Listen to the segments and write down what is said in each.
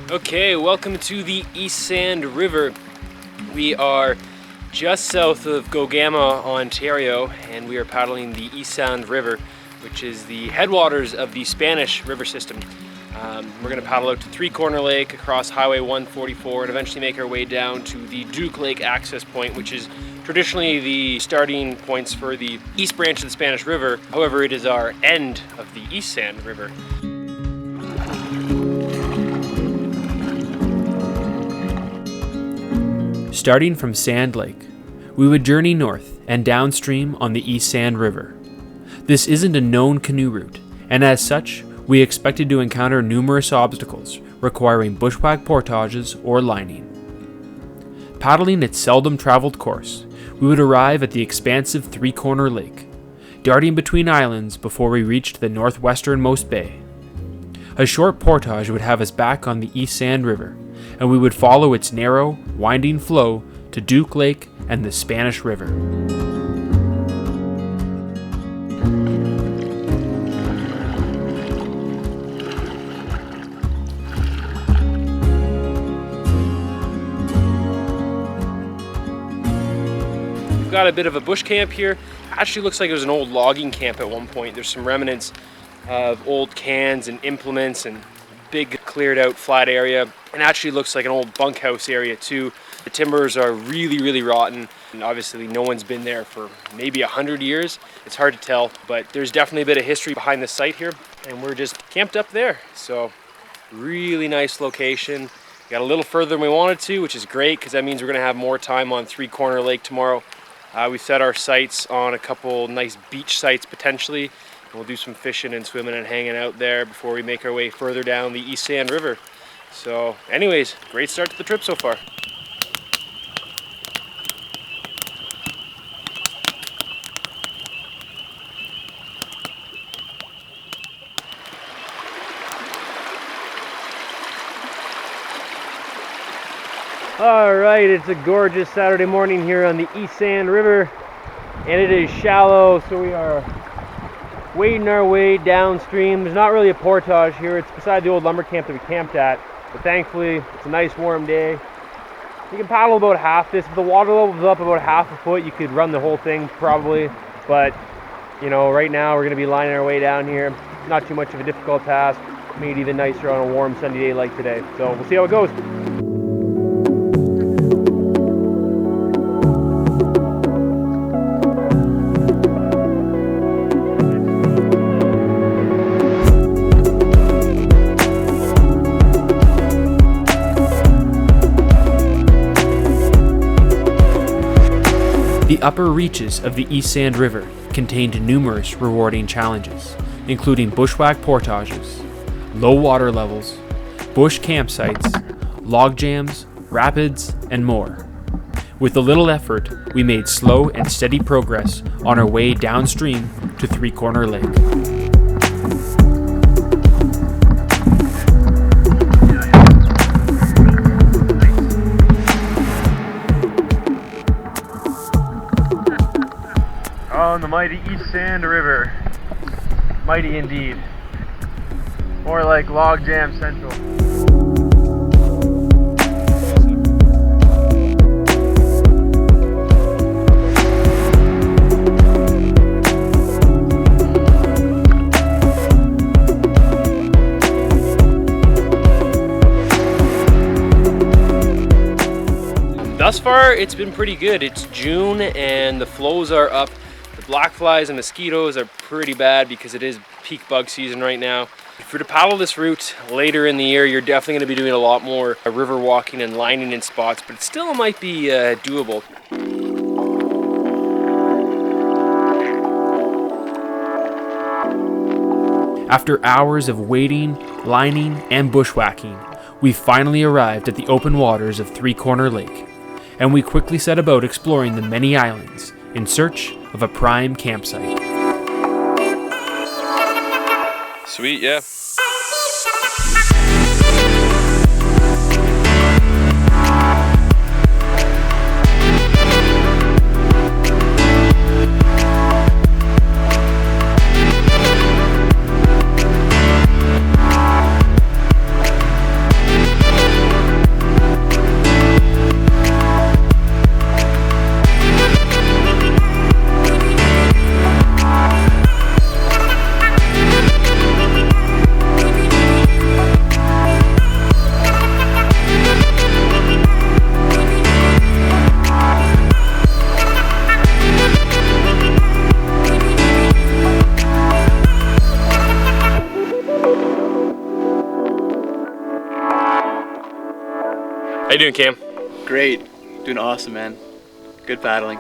Okay, welcome to the Eastsand River. We are just south of Gogama, Ontario, and we are paddling the Eastsand River, which is the headwaters of the Spanish river system. We're going to paddle out to Three Corner Lake, across Highway 144, and eventually make our way down to the Duke Lake access point, which is traditionally the starting points for the east branch of the Spanish River. However, it is our end of the Eastsand River. Starting from Sand Lake, we would journey north and downstream on the Eastsand River. This isn't a known canoe route, and as such, we expected to encounter numerous obstacles requiring bushwhack portages or lining. Paddling its seldom traveled course, we would arrive at the expansive Three Corner Lake, darting between islands before we reached the northwesternmost bay. A short portage would have us back on the Eastsand River, and we would follow its narrow, winding flow to Duke Lake and the Spanish River. We've got a bit of a bush camp here. Actually looks like it was an old logging camp at one point. There's some remnants of old cans and implements and big cleared out flat area, and actually looks like an old bunkhouse area too. The timbers are really rotten, and obviously no one's been there for maybe 100 years. It's hard to tell, but there's definitely a bit of history behind the site here, and we're just camped up there. So really nice location. Got a little further than we wanted to, which is great because that means we're gonna have more time on Three Corner Lake tomorrow. We set our sights on a couple nice beach sites potentially. We'll do some fishing and swimming and hanging out there before we make our way further down the Eastsand River. So anyways, great start to the trip so far. All right, it's a gorgeous Saturday morning here on the Eastsand River, and it is shallow, so we are wading our way downstream. There's not really a portage here. It's beside the old lumber camp that we camped at, but thankfully it's a nice warm day. You can paddle about half this. If the water level's up about half a foot, you could run the whole thing probably, but you know, right now we're going to be lining our way down here. Not too much of a difficult task. Made even nicer on a warm sunny day like today, so we'll see how it goes. The upper reaches of the Eastsand River contained numerous rewarding challenges, including bushwhack portages, low water levels, bush campsites, logjams, rapids, and more. With a little effort, we made slow and steady progress on our way downstream to Three Corner Lake. On the mighty Eastsand River. Mighty indeed. More like Logjam Central. Thus far, it's been pretty good. It's June and the flows are up. Black flies and mosquitoes are pretty bad because it is peak bug season right now. If you're to paddle this route later in the year, you're definitely going to be doing a lot more river walking and lining in spots, but it still might be doable. After hours of wading, lining, and bushwhacking, we finally arrived at the open waters of Three Corner Lake, and we quickly set about exploring the many islands in search of a prime campsite. Sweet, yeah. you doing, Cam? Great. Doing awesome, man. Good paddling.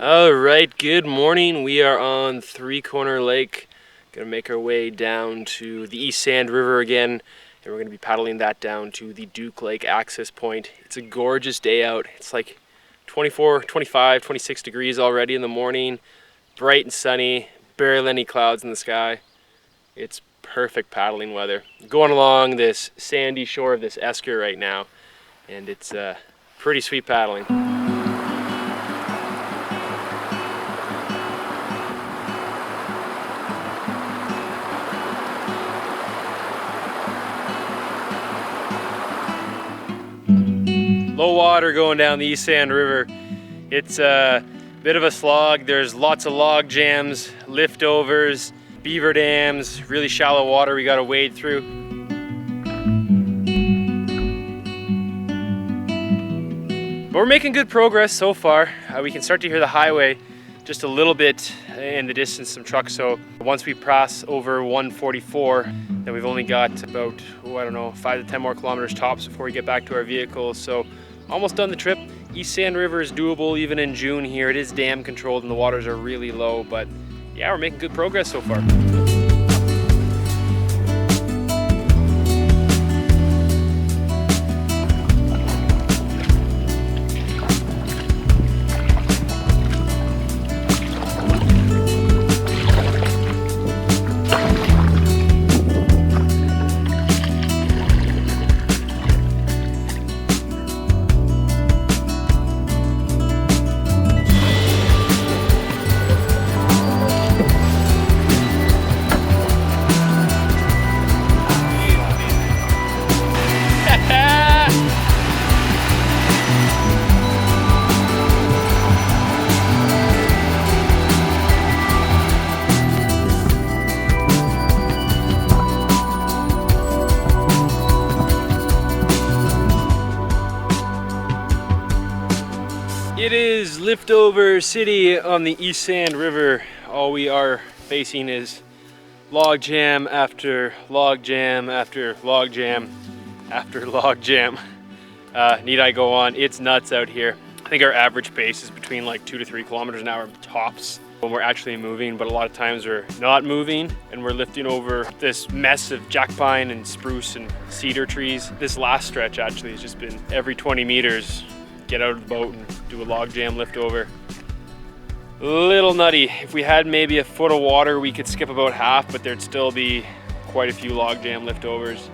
All right, good morning. We are on Three Corner Lake. Gonna make our way down to the Eastsand River again, and we're gonna be paddling that down to the Duke Lake access point. It's a gorgeous day out. It's like 24, 25, 26 degrees already in the morning, bright and sunny, barely any clouds in the sky. It's perfect paddling weather. Going along this sandy shore of this esker right now, and it's pretty sweet paddling. Low water going down the Eastsand River. It's a bit of a slog. There's lots of log jams, liftovers, beaver dams, really shallow water we gotta wade through. But we're making good progress so far. We can start to hear the highway just a little bit in the distance, some trucks. So once we pass over 144, then we've only got about, I don't know, 5 to 10 more kilometers tops before we get back to our vehicles. So almost done the trip. Eastsand River is doable even in June here. It is dam controlled and the waters are really low, but yeah, we're making good progress so far. It is Liftover City on the Eastsand River. All we are facing is log jam after log jam after log jam after log jam. Need I go on? It's nuts out here. I think our average pace is between like 2 to 3 kilometers an hour tops when we're actually moving, but a lot of times we're not moving and we're lifting over this mess of jack pine and spruce and cedar trees. This last stretch actually has just been every 20 meters, get out of the boat and do a log jam lift over. Little nutty. If we had maybe a foot of water, we could skip about half, but there'd still be quite a few log jam liftovers.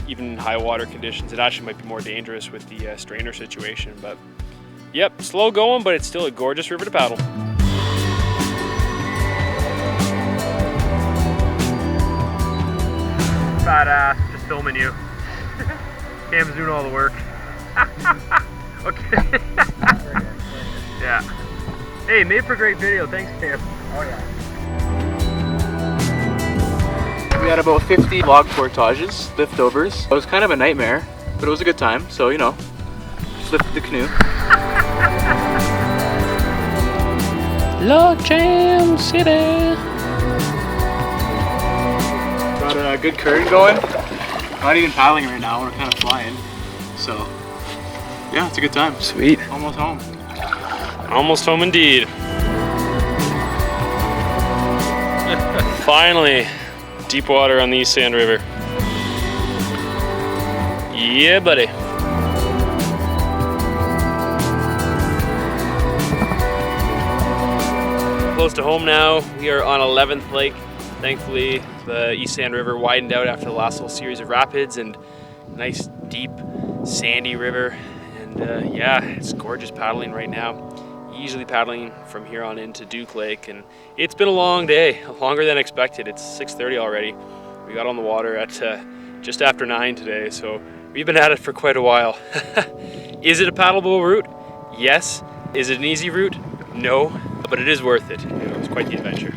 Even in high water conditions, it actually might be more dangerous with the strainer situation, but yep, slow going, but it's still a gorgeous river to paddle. Badass, just filming you. Cam's doing all the work. Okay. Yeah. Hey, made for a great video. Thanks, Cam. Oh yeah. We had about 50 log portages, liftovers. It was kind of a nightmare, but it was a good time. So, you know, just lifted the canoe. Logjam City. Got a good current going. Not even paddling right now. We're kind of flying. So Yeah, it's a good time. Sweet. Almost home. Almost home indeed. Finally, deep water on the Eastsand River. Yeah, buddy. Close to home now. We are on 11th Lake. Thankfully, the Eastsand River widened out after the last little series of rapids, and nice, deep, sandy river. And yeah, it's gorgeous paddling right now. Easily paddling from here on into Duke Lake, and it's been a long day, longer than expected. It's 6:30 already. We got on the water at just after 9 today, so we've been at it for quite a while. Is it a paddleable route? Yes. Is it an easy route? No, but it is worth it. You know, it's quite the adventure.